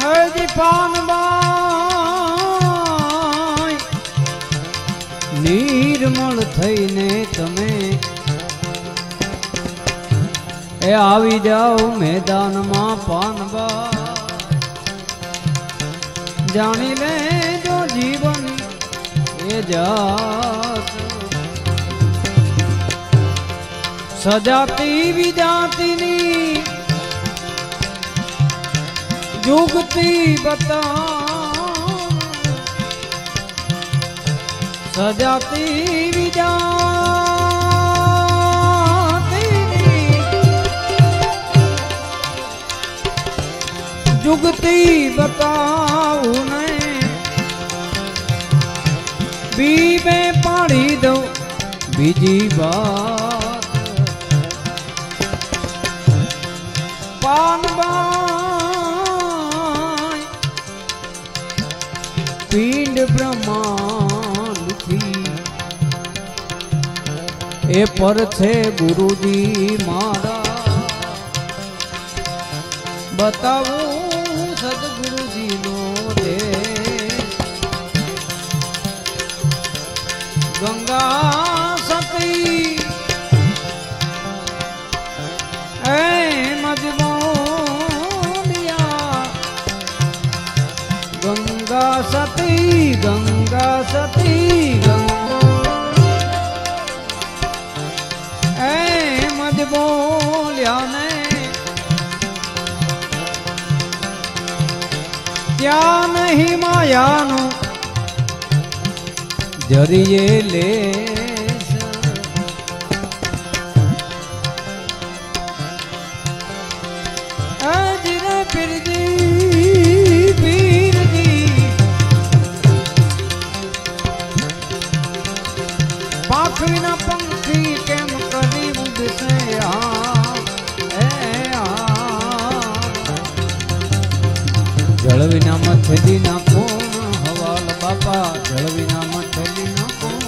હજી પાનબાઈ નિર્મળ થઈને તમે એ આવી જાઓ મેદાનમાં પાનબા જાણી લે જો જીવન એ જાત સજાતી વિજાતીની जुगती बता सजाती विजाती जुगती बताऊं ने बी में पाड़ी दो बीजी बात पानबा पिंड ब्रह्मांड थी ए पर छे गुरुजी मारा बताऊं सदगुरुजी नो दे गंगा सती ए मजबूरिया गंगा सती गंगा सती ए मज बोलिया ने क्या नहीं माया नु जरिए ले अजरे फिर पाख विना पंखी केम करी उड़से जल विना मछली ना कोण हवाल बापा जल विना मछली ना कोण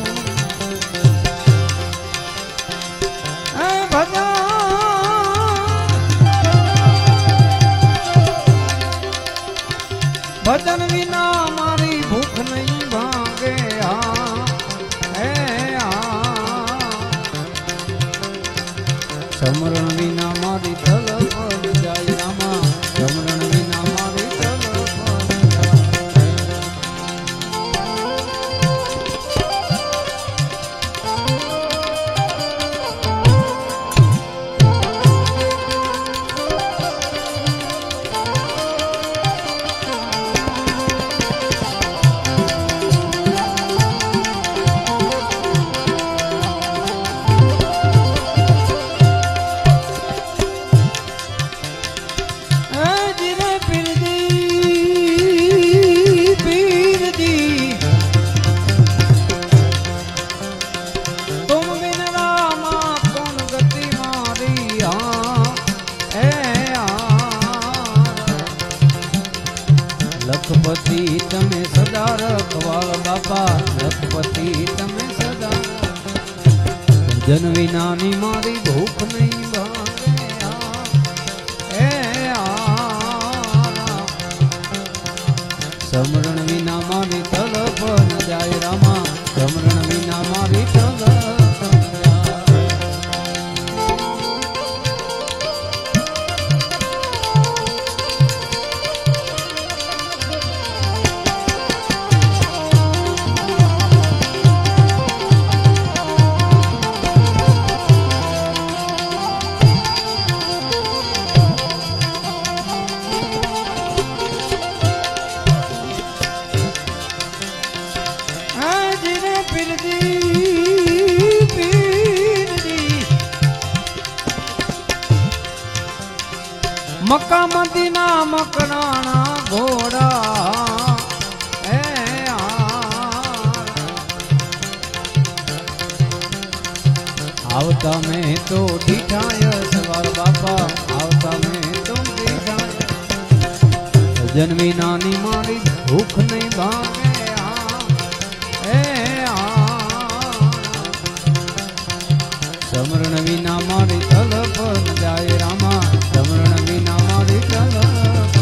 भजा भजन विना मारी भूख नहीं भागे समरण विना मारी तलप जाय रामा समरण विना मारी तलप लखपति तमे सदा रखवाल बापा लखपति तमे सदा जन विनानी मारी भूख नहीं भागे समरण विना मारी तलप न जाय रामा समरण विना मारी तलप मक्का मदीना मकराना घोड़ा आवता में तो ढीठाय सवार बापा आवता में तो ढीठाय जन्मी नानी मारी भूख नहीं भागे समरण विना मारी तलप न जाय रामा समरण विना मारी तलप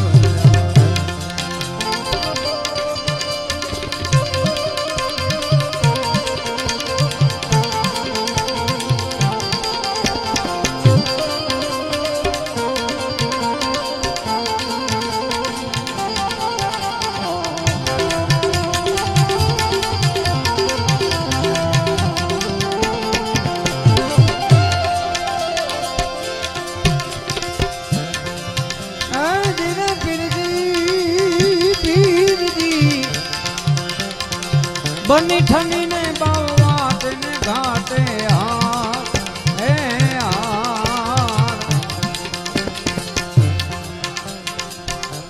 બની ઠની ને બાવાટ ને ઘાટે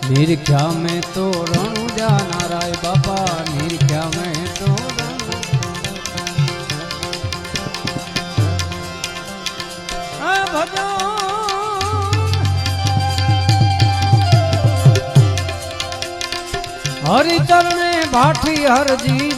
निरख्या में तो रणु जाना राय बापा निरख्या में तो भजो हरि चरणे भाठी हरजी